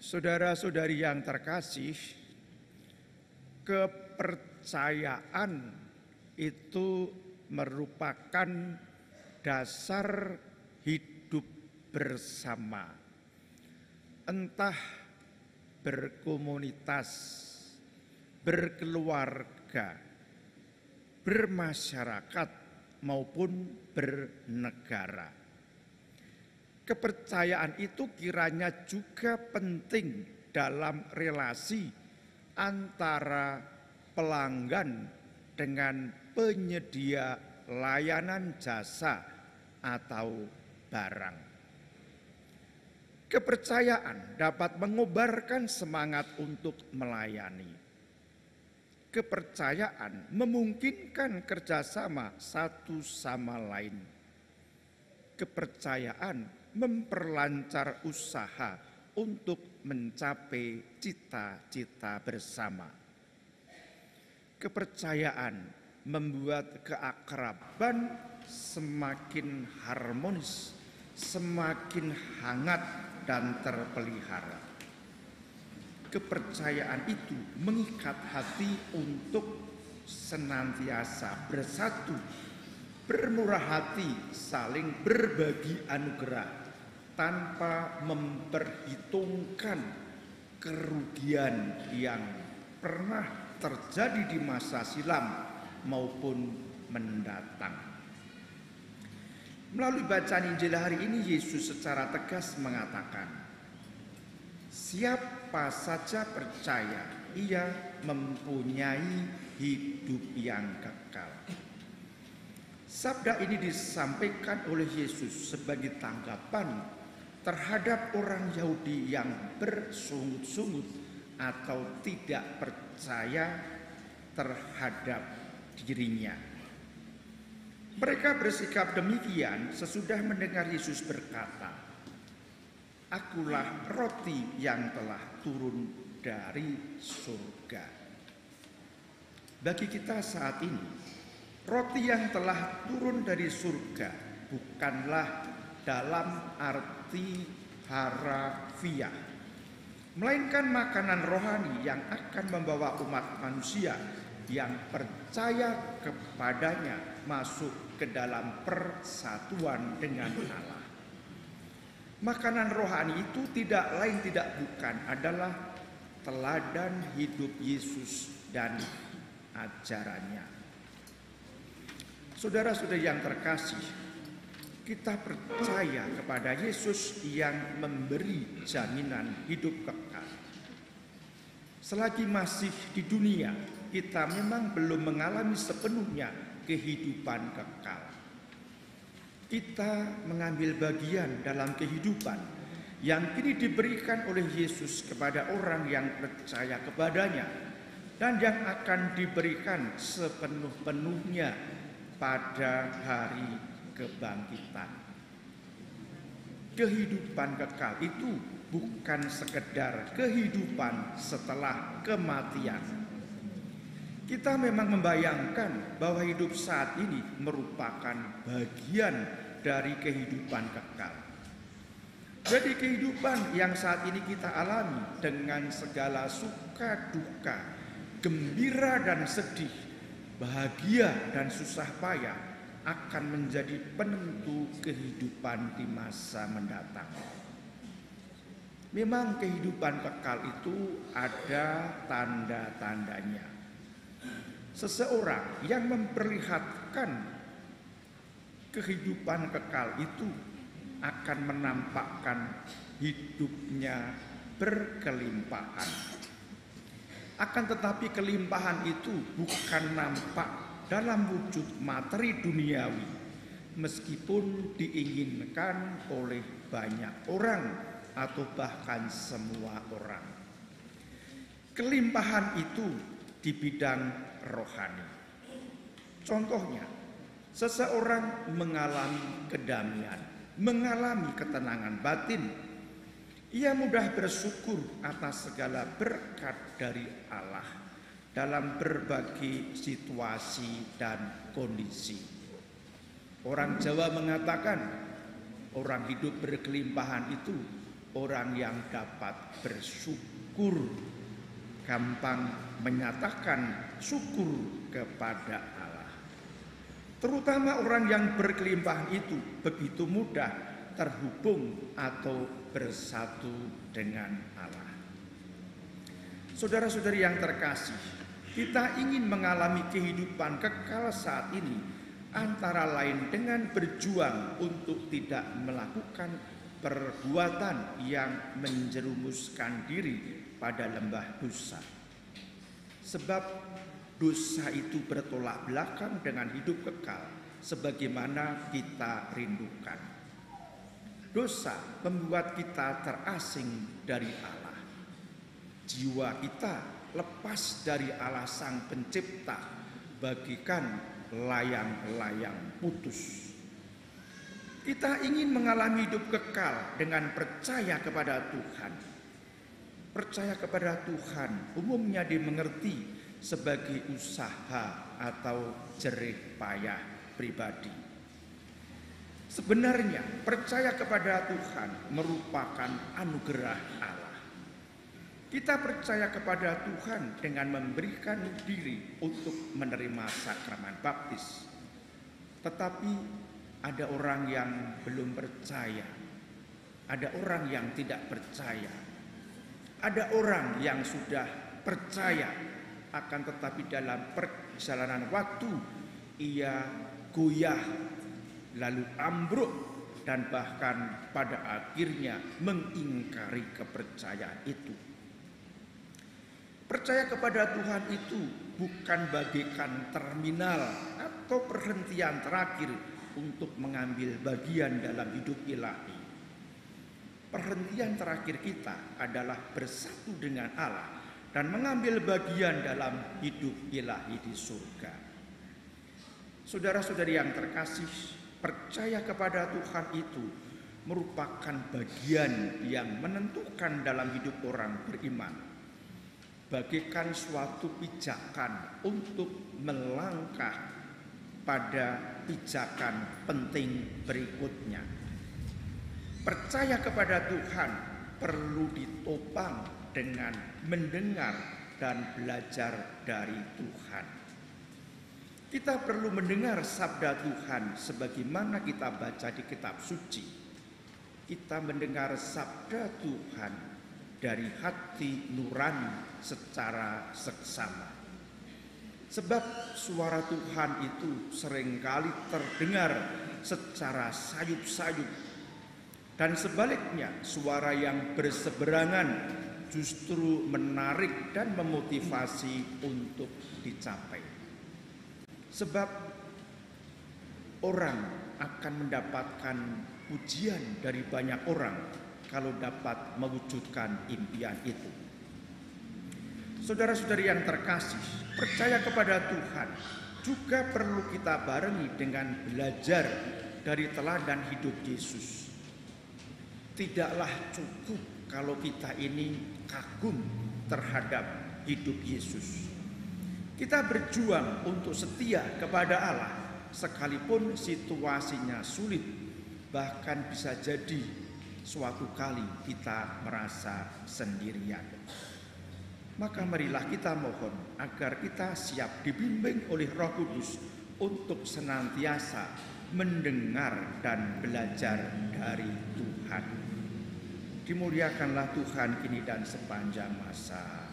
Saudara-saudari yang terkasih, kepercayaan itu merupakan dasar hidup bersama. Entah berkomunitas, berkeluarga, bermasyarakat maupun bernegara. Kepercayaan itu kiranya juga penting dalam relasi antara pelanggan dengan penyedia layanan jasa atau barang. Kepercayaan dapat mengobarkan semangat untuk melayani. Kepercayaan memungkinkan kerjasama satu sama lain. Kepercayaan memperlancar usaha untuk mencapai cita-cita bersama. Kepercayaan membuat keakraban semakin harmonis, semakin hangat dan terpelihara. Kepercayaan itu mengikat hati untuk senantiasa bersatu, bermurah hati, saling berbagi anugerah tanpa memperhitungkan kerugian yang pernah terjadi di masa silam maupun mendatang. Melalui bacaan Injil hari ini, Yesus secara tegas mengatakan, siapa saja percaya, ia mempunyai hidup yang kekal. Sabda ini disampaikan oleh Yesus sebagai tanggapan terhadap orang Yahudi yang bersungut-sungut atau tidak percaya terhadap dirinya. Mereka bersikap demikian sesudah mendengar Yesus berkata, "Akulah roti yang telah turun dari surga." Bagi kita saat ini, roti yang telah turun dari surga bukanlah dalam arti harafiah, melainkan makanan rohani yang akan membawa umat manusia yang percaya kepadanya masuk ke dalam persatuan dengan Allah. Makanan rohani itu tidak lain tidak bukan adalah teladan hidup Yesus dan ajarannya. Saudara-saudari yang terkasih, kita percaya kepada Yesus yang memberi jaminan hidup kekal. Selagi masih di dunia, kita memang belum mengalami sepenuhnya kehidupan kekal. Kita mengambil bagian dalam kehidupan yang kini diberikan oleh Yesus kepada orang yang percaya kepadanya dan yang akan diberikan sepenuh-penuhnya pada hari kebangkitan. Kehidupan kekal itu bukan sekedar kehidupan setelah kematian. Kita memang membayangkan bahwa hidup saat ini merupakan bagian dari kehidupan kekal. Jadi kehidupan yang saat ini kita alami dengan segala suka duka, gembira dan sedih, bahagia dan susah payah akan menjadi penentu kehidupan di masa mendatang. Memang kehidupan kekal itu ada tanda-tandanya. Seseorang yang memperlihatkan kehidupan kekal itu akan menampakkan hidupnya berkelimpahan. Akan tetapi kelimpahan itu bukan nampak dalam wujud materi duniawi, meskipun diinginkan oleh banyak orang atau bahkan semua orang. Kelimpahan itu di bidang rohani. Contohnya, seseorang mengalami kedamaian, mengalami ketenangan batin. Ia mudah bersyukur atas segala berkat dari Allah dalam berbagai situasi dan kondisi. Orang Jawa mengatakan, orang hidup berkelimpahan itu orang yang dapat bersyukur, gampang menyatakan syukur kepada Allah. Terutama orang yang berkelimpahan itu begitu mudah terhubung atau bersatu dengan Allah. Saudara-saudari yang terkasih, kita ingin mengalami kehidupan kekal saat ini antara lain dengan berjuang untuk tidak melakukan perbuatan yang menjerumuskan diri pada lembah dosa. Sebab dosa itu bertolak belakang dengan hidup kekal sebagaimana kita rindukan. Dosa membuat kita terasing dari Allah. Jiwa kita lepas dari Allah Sang Pencipta, bagikan layang-layang putus. Kita ingin mengalami hidup kekal dengan percaya kepada Tuhan. Percaya kepada Tuhan umumnya dimengerti sebagai usaha atau jerih payah pribadi. Sebenarnya percaya kepada Tuhan merupakan anugerah Allah. Kita percaya kepada Tuhan dengan memberikan diri untuk menerima sakramen baptis. Tetapi ada orang yang belum percaya, ada orang yang tidak percaya, ada orang yang sudah percaya, akan tetapi dalam perjalanan waktu ia goyah, lalu ambruk, dan bahkan pada akhirnya mengingkari kepercayaan itu. Percaya kepada Tuhan itu bukan bagaikan terminal atau perhentian terakhir untuk mengambil bagian dalam hidup ilahi. Perhentian terakhir kita adalah bersatu dengan Allah dan mengambil bagian dalam hidup ilahi di surga. Saudara-saudari yang terkasih, percaya kepada Tuhan itu merupakan bagian yang menentukan dalam hidup orang beriman. Bagaikan suatu pijakan untuk melangkah pada pijakan penting berikutnya. Percaya kepada Tuhan perlu ditopang dengan mendengar dan belajar dari Tuhan. Kita perlu mendengar sabda Tuhan sebagaimana kita baca di kitab suci. Kita mendengar sabda Tuhan dari hati nurani secara seksama. Sebab suara Tuhan itu seringkali terdengar secara sayup-sayup, dan sebaliknya suara yang berseberangan justru menarik dan memotivasi untuk dicapai. Sebab orang akan mendapatkan pujian dari banyak orang kalau dapat mewujudkan impian itu. Saudara-saudari yang terkasih, percaya kepada Tuhan juga perlu kita barengi dengan belajar dari teladan hidup Yesus. Tidaklah cukup kalau kita ini kagum terhadap hidup Yesus. Kita berjuang untuk setia kepada Allah sekalipun situasinya sulit, bahkan bisa jadi suatu kali kita merasa sendirian. Maka marilah kita mohon agar kita siap dibimbing oleh Roh Kudus untuk senantiasa mendengar dan belajar dari Tuhan. Dimuliakanlah Tuhan kini dan sepanjang masa.